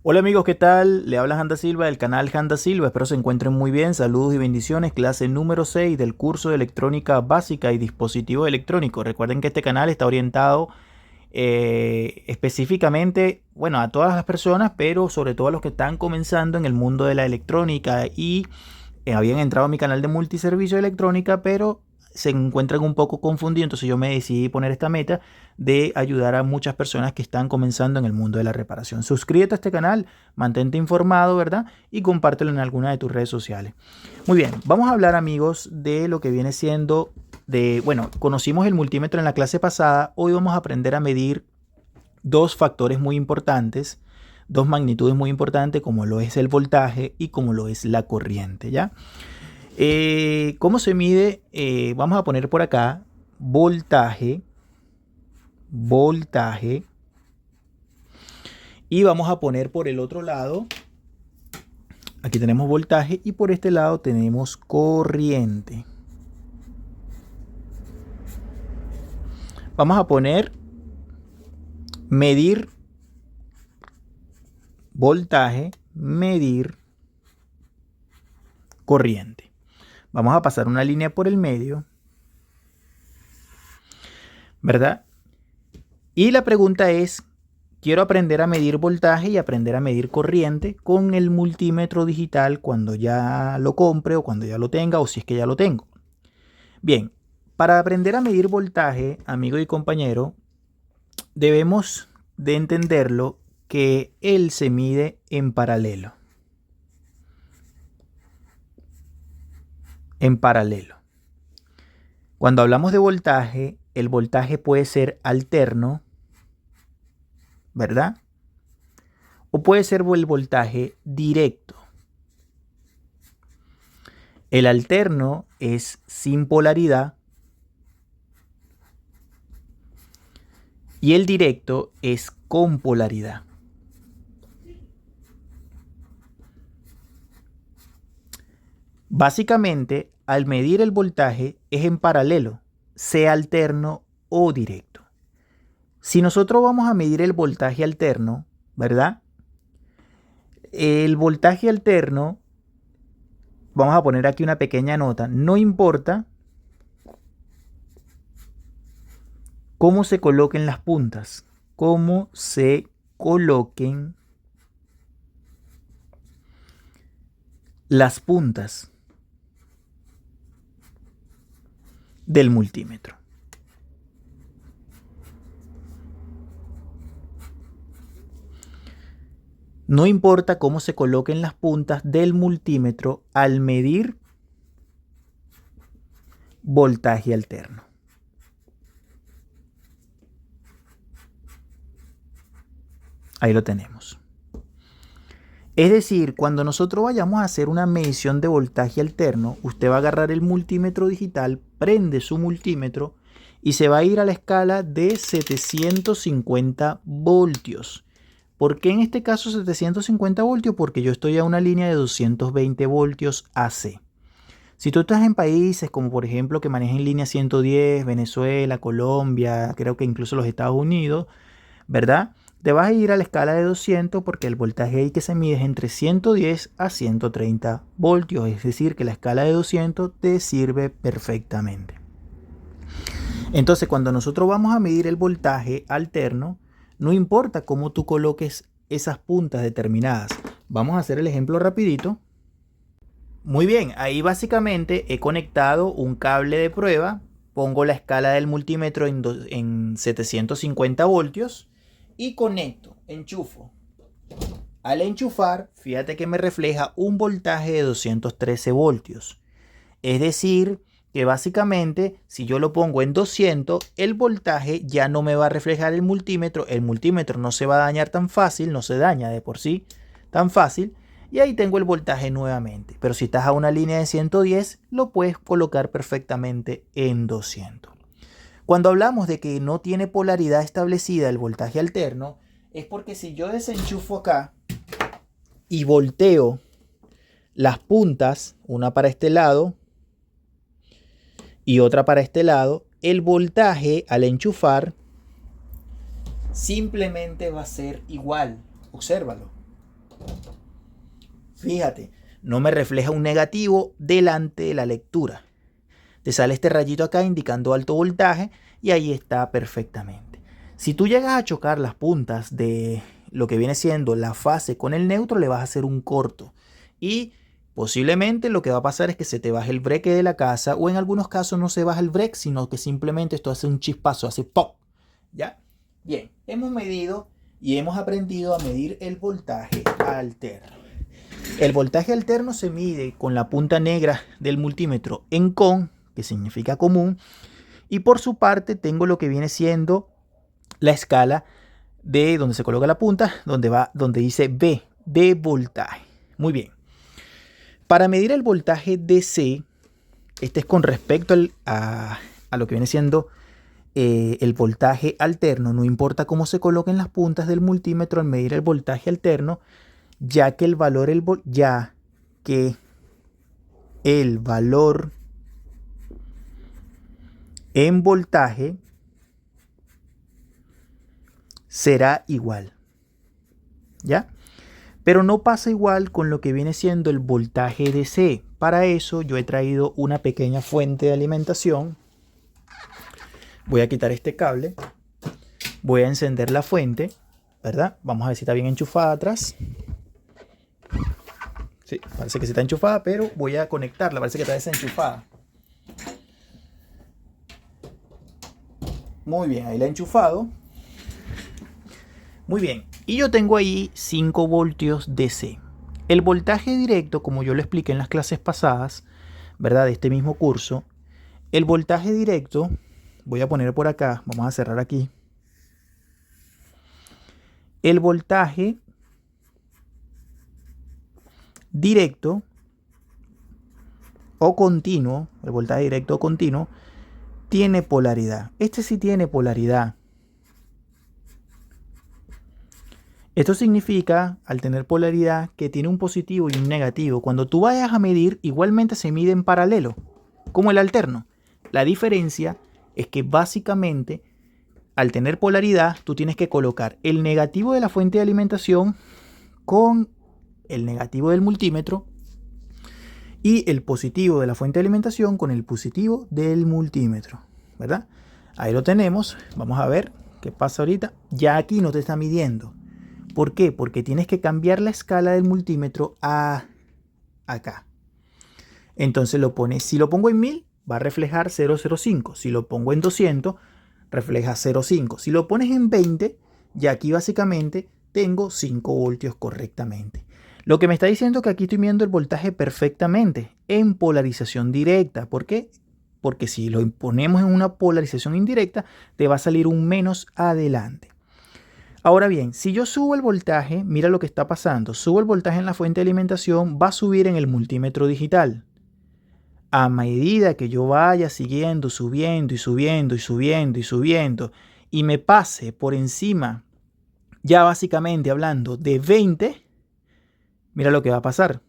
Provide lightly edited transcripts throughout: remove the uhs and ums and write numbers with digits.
Hola amigos, ¿qué tal? Le habla Janda Silva del canal Janda Silva. Espero se encuentren muy bien. Saludos y bendiciones. Clase número 6 del curso de electrónica básica y dispositivos electrónicos. Recuerden que este canal está orientado específicamente, bueno, a todas las personas, pero sobre todo a los que están comenzando en el mundo de la electrónica y habían entrado a mi canal de multiservicio de electrónica, pero se encuentran un poco confundidos. Entonces yo me decidí poner esta meta de ayudar a muchas personas que están comenzando en el mundo de la reparación. Suscríbete a este canal, mantente informado, ¿verdad? Y compártelo en alguna de tus redes sociales. Muy bien, vamos a hablar, amigos, de lo que viene siendo bueno, conocimos el multímetro en la clase pasada. Hoy vamos a aprender a medir dos factores muy importantes, dos magnitudes muy importantes, como lo es el voltaje y como lo es la corriente, ¿ya? ¿Cómo se mide? Vamos a poner por acá voltaje, voltaje, y vamos a poner por el otro lado, aquí tenemos voltaje y por este lado tenemos corriente. Vamos a poner medir voltaje, medir corriente. Vamos a pasar una línea por el medio, ¿verdad? Y la pregunta es, quiero aprender a medir voltaje y aprender a medir corriente con el multímetro digital cuando ya lo compre o cuando ya lo tenga o si es que ya lo tengo. Bien, para aprender a medir voltaje, amigo y compañero, debemos de entenderlo que él se mide en paralelo. En paralelo. Cuando hablamos de voltaje, el voltaje puede ser alterno, ¿verdad? O puede ser el voltaje directo. El alterno es sin polaridad y el directo es con polaridad. Básicamente, al medir el voltaje es en paralelo, sea alterno o directo. Si nosotros vamos a medir el voltaje alterno, ¿verdad? El voltaje alterno, vamos a poner aquí una pequeña nota, no importa cómo se coloquen las puntas, cómo se coloquen las puntas del multímetro. No importa cómo se coloquen las puntas del multímetro al medir voltaje alterno. Ahí lo tenemos. Es decir, cuando nosotros vayamos a hacer una medición de voltaje alterno, usted va a agarrar el multímetro digital, prende su multímetro y se va a ir a la escala de 750 voltios. ¿Por qué en este caso 750 voltios? Porque yo estoy a una línea de 220 voltios AC. Si tú estás en países como por ejemplo que manejen línea 110, Venezuela, Colombia, creo que incluso los Estados Unidos, ¿verdad? Te vas a ir a la escala de 200 porque el voltaje ahí que se mide es entre 110 a 130 voltios. Es decir, que la escala de 200 te sirve perfectamente. Entonces, cuando nosotros vamos a medir el voltaje alterno, no importa cómo tú coloques esas puntas determinadas. Vamos a hacer el ejemplo rapidito. Muy bien, ahí básicamente he conectado un cable de prueba, pongo la escala del multímetro en 750 voltios y conecto, enchufo. Al enchufar, fíjate que me refleja un voltaje de 213 voltios. Es decir, que básicamente si yo lo pongo en 200, el voltaje ya no me va a reflejar el multímetro no se va a dañar tan fácil, no se daña de por sí tan fácil, y ahí tengo el voltaje nuevamente. Pero si estás a una línea de 110, lo puedes colocar perfectamente en 200. Cuando hablamos de que no tiene polaridad establecida el voltaje alterno, es porque si yo desenchufo acá y volteo las puntas, una para este lado y otra para este lado, el voltaje al enchufar simplemente va a ser igual. Obsérvalo. Fíjate, no me refleja un negativo delante de la lectura. Te sale este rayito acá indicando alto voltaje y ahí está perfectamente. Si tú llegas a chocar las puntas de lo que viene siendo la fase con el neutro, le vas a hacer un corto. Y posiblemente lo que va a pasar es que se te baje el breque de la casa, o en algunos casos no se baja el breque, sino que simplemente esto hace un chispazo, hace pop. ¿Ya? Bien, hemos medido y hemos aprendido a medir el voltaje alterno. El voltaje alterno se mide con la punta negra del multímetro en con, que significa común, y por su parte tengo lo que viene siendo la escala de donde se coloca la punta, donde dice B, de voltaje. Muy bien. Para medir el voltaje DC, este es con respecto a lo que viene siendo el voltaje alterno, no importa cómo se coloquen las puntas del multímetro al medir el voltaje alterno, ya que el valor en voltaje será igual, ¿ya? Pero no pasa igual con lo que viene siendo el voltaje DC. Para eso yo he traído una pequeña fuente de alimentación. Voy a quitar este cable. Voy a encender la fuente, ¿verdad? Vamos a ver si está bien enchufada atrás. Sí, parece que sí está enchufada, pero voy a conectarla. Parece que está desenchufada. Muy bien, ahí la he enchufado. Muy bien, y yo tengo ahí 5 voltios DC. El voltaje directo, como yo lo expliqué en las clases pasadas, ¿verdad? De este mismo curso, el voltaje directo, voy a poner por acá, vamos a cerrar aquí. El voltaje directo o continuo, el voltaje directo o continuo, tiene polaridad. Este sí tiene polaridad. Esto significa, al tener polaridad, que tiene un positivo y un negativo. Cuando tú vayas a medir, igualmente se mide en paralelo, como el alterno. La diferencia es que básicamente, al tener polaridad, tú tienes que colocar el negativo de la fuente de alimentación con el negativo del multímetro y el positivo de la fuente de alimentación con el positivo del multímetro, ¿verdad? Ahí lo tenemos. Vamos a ver qué pasa ahorita. Ya aquí no te está midiendo. ¿Por qué? Porque tienes que cambiar la escala del multímetro a acá. Entonces lo pones, si lo pongo en 1000, va a reflejar 0,05. Si lo pongo en 200, refleja 0,5. Si lo pones en 20, ya aquí básicamente tengo 5 voltios correctamente. Lo que me está diciendo es que aquí estoy viendo el voltaje perfectamente en polarización directa. ¿Por qué? Porque si lo ponemos en una polarización indirecta, te va a salir un menos adelante. Ahora bien, si yo subo el voltaje, mira lo que está pasando. Subo el voltaje en la fuente de alimentación, va a subir en el multímetro digital. A medida que yo vaya siguiendo, subiendo y subiendo y subiendo y subiendo, y me pase por encima, ya básicamente hablando de 20, mira lo que va a pasar.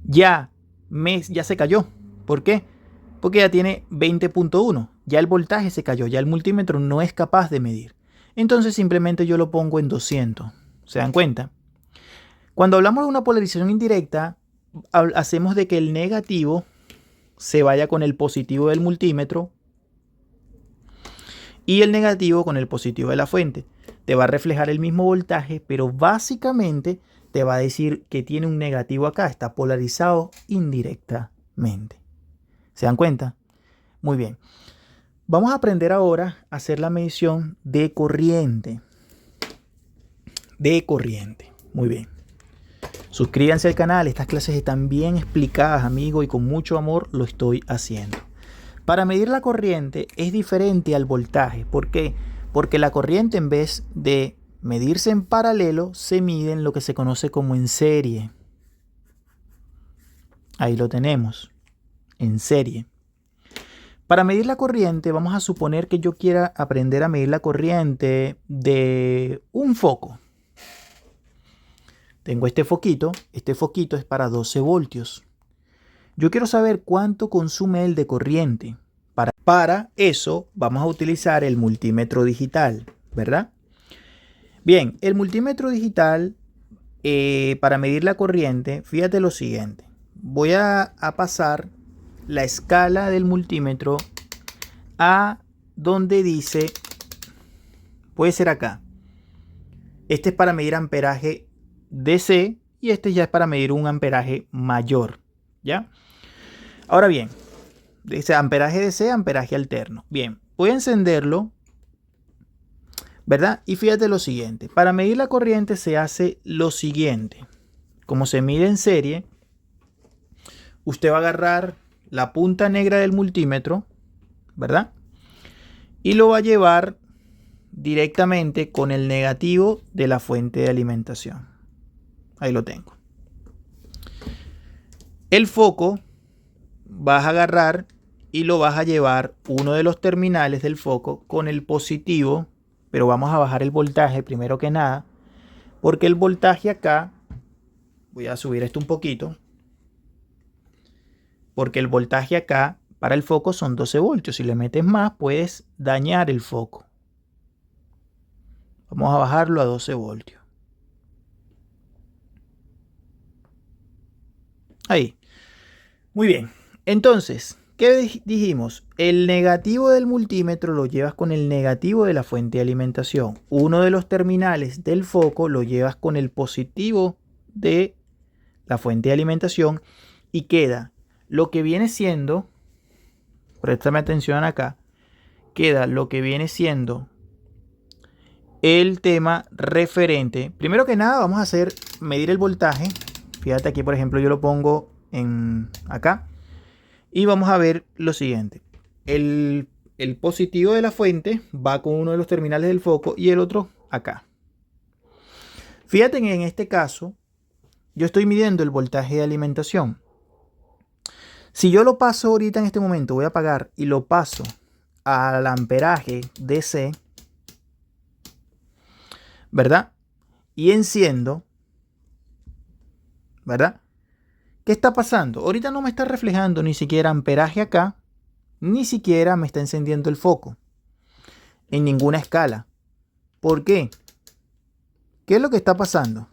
Ya se cayó. ¿Por qué? Porque ya tiene 20.1. Ya el voltaje se cayó, ya el multímetro no es capaz de medir. Entonces simplemente yo lo pongo en 200. ¿Se dan cuenta? Cuando hablamos de una polarización indirecta, hacemos de que el negativo se vaya con el positivo del multímetro y el negativo con el positivo de la fuente. Te va a reflejar el mismo voltaje, pero básicamente te va a decir que tiene un negativo acá, está polarizado indirectamente. ¿Se dan cuenta? Muy bien. Vamos a aprender ahora a hacer la medición de corriente. Muy bien. Suscríbanse al canal. Estas clases están bien explicadas, amigos, y con mucho amor lo estoy haciendo. Para medir la corriente es diferente al voltaje. ¿Por qué? Porque la corriente, en vez de medirse en paralelo, se mide en lo que se conoce como en serie. Ahí lo tenemos. En serie. Para medir la corriente, vamos a suponer que yo quiera aprender a medir la corriente de un foco. Tengo este foquito es para 12 voltios. Yo quiero saber cuánto consume él de corriente. Para eso vamos a utilizar el multímetro digital, ¿verdad? Bien, el multímetro digital para medir la corriente, fíjate lo siguiente. Voy a pasar la escala del multímetro a donde dice, puede ser acá. Este es para medir amperaje DC y este ya es para medir un amperaje mayor, ¿ya? Ahora bien, dice amperaje DC, amperaje alterno. Bien, voy a encenderlo, ¿verdad? Y fíjate lo siguiente. Para medir la corriente se hace lo siguiente. Como se mide en serie, usted va a agarrar la punta negra del multímetro, ¿verdad? Y lo va a llevar directamente con el negativo de la fuente de alimentación. Ahí lo tengo. El foco vas a agarrar y lo vas a llevar uno de los terminales del foco con el positivo, pero vamos a bajar el voltaje primero que nada, porque el voltaje acá, voy a subir esto un poquito, porque el voltaje acá para el foco son 12 voltios. Si le metes más, puedes dañar el foco. Vamos a bajarlo a 12 voltios. Ahí. Muy bien. Entonces, ¿qué dijimos? El negativo del multímetro lo llevas con el negativo de la fuente de alimentación. Uno de los terminales del foco lo llevas con el positivo de la fuente de alimentación y queda lo que viene siendo, préstame atención acá, queda lo que viene siendo el tema referente. Primero que nada vamos a hacer medir el voltaje. Fíjate aquí, por ejemplo, yo lo pongo en acá y vamos a ver lo siguiente. El positivo de la fuente va con uno de los terminales del foco y el otro acá. Fíjate que en este caso yo estoy midiendo el voltaje de alimentación. Si yo lo paso ahorita en este momento, voy a apagar y lo paso al amperaje DC, ¿verdad? Y enciendo, ¿verdad? ¿Qué está pasando? Ahorita no me está reflejando ni siquiera amperaje acá, ni siquiera me está encendiendo el foco en ninguna escala. ¿Por qué? ¿Qué es lo que está pasando?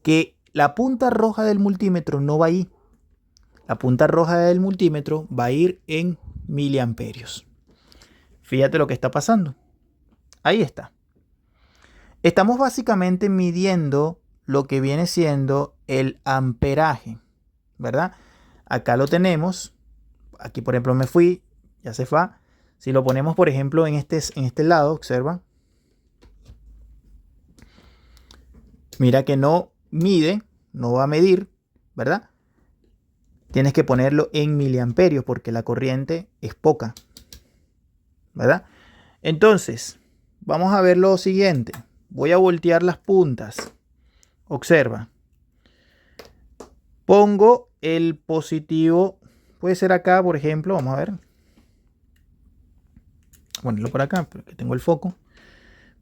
Que la punta roja del multímetro no va ahí. La punta roja del multímetro va a ir en miliamperios. Fíjate lo que está pasando. Ahí está. Estamos básicamente midiendo lo que viene siendo el amperaje, ¿verdad? Acá lo tenemos. Aquí, por ejemplo, me fui, ya se va. Si lo ponemos, por ejemplo, en este lado, observa. Mira que no mide, no va a medir, ¿verdad? Tienes que ponerlo en miliamperios porque la corriente es poca, ¿verdad? Entonces, vamos a ver lo siguiente. Voy a voltear las puntas. Observa. Pongo el positivo, puede ser acá, por ejemplo, vamos a ver. Ponerlo por acá, porque tengo el foco,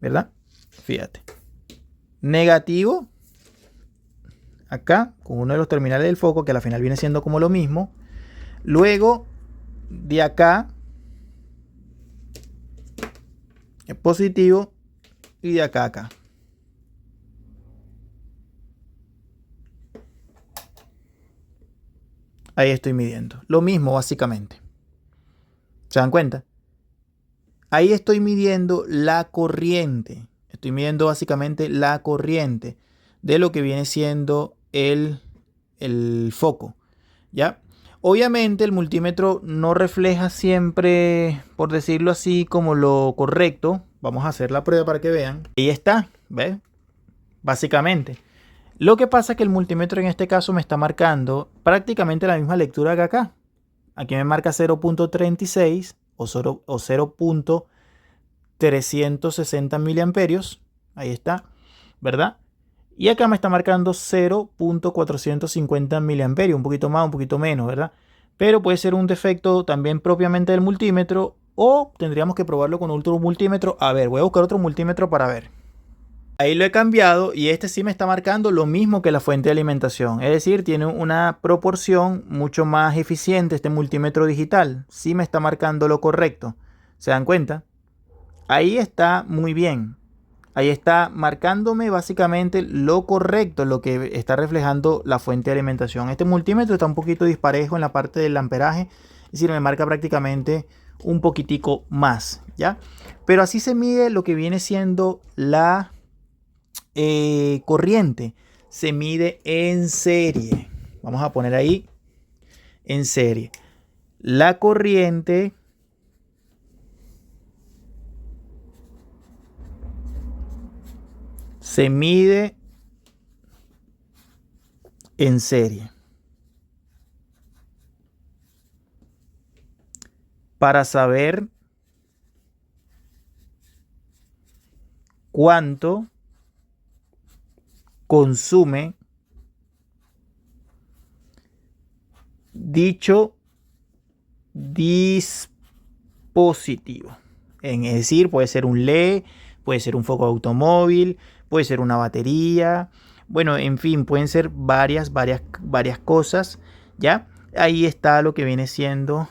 ¿verdad? Fíjate. Negativo. Acá, con uno de los terminales del foco, que al final viene siendo como lo mismo. Luego, de acá, es positivo. Y de acá a acá. Ahí estoy midiendo. Lo mismo, básicamente. ¿Se dan cuenta? Ahí estoy midiendo la corriente. Estoy midiendo básicamente la corriente de lo que viene siendo el foco, ¿ya? Obviamente el multímetro no refleja siempre, por decirlo así, como lo correcto. Vamos a hacer la prueba para que vean. Ahí está, ¿ves? Básicamente. Lo que pasa es que el multímetro en este caso me está marcando prácticamente la misma lectura que acá. Aquí me marca 0.36 o 0.360 miliamperios. Ahí está, ¿verdad? Y acá me está marcando 0.450 miliamperios, un poquito más, un poquito menos, ¿verdad? Pero puede ser un defecto también propiamente del multímetro o tendríamos que probarlo con otro multímetro. A ver, voy a buscar otro multímetro para ver. Ahí lo he cambiado y este sí me está marcando lo mismo que la fuente de alimentación. Es decir, tiene una proporción mucho más eficiente este multímetro digital. Sí me está marcando lo correcto. ¿Se dan cuenta? Ahí está muy bien. Ahí está marcándome básicamente lo correcto, lo que está reflejando la fuente de alimentación. Este multímetro está un poquito disparejo en la parte del amperaje, es decir, me marca prácticamente un poquitico más, ¿ya? Pero así se mide lo que viene siendo la corriente. Se mide en serie. Vamos a poner ahí en serie. La corriente se mide en serie. Para saber cuánto consume dicho dispositivo. Es decir, puede ser un LED, puede ser un foco de automóvil, puede ser una batería. Bueno, en fin, pueden ser varias cosas, ¿ya? Ahí está lo que viene siendo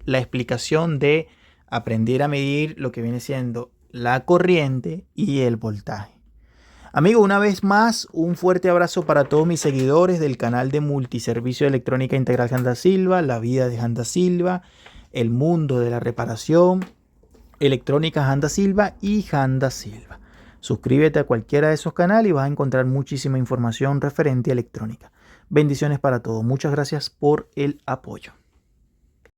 la explicación de aprender a medir lo que viene siendo la corriente y el voltaje. Amigo, una vez más, un fuerte abrazo para todos mis seguidores del canal de Multiservicio de Electrónica Integral Janda Silva, la vida de Janda Silva, el mundo de la reparación, electrónica Janda Silva y Janda Silva. Suscríbete a cualquiera de esos canales y vas a encontrar muchísima información referente a electrónica. Bendiciones para todos. Muchas gracias por el apoyo.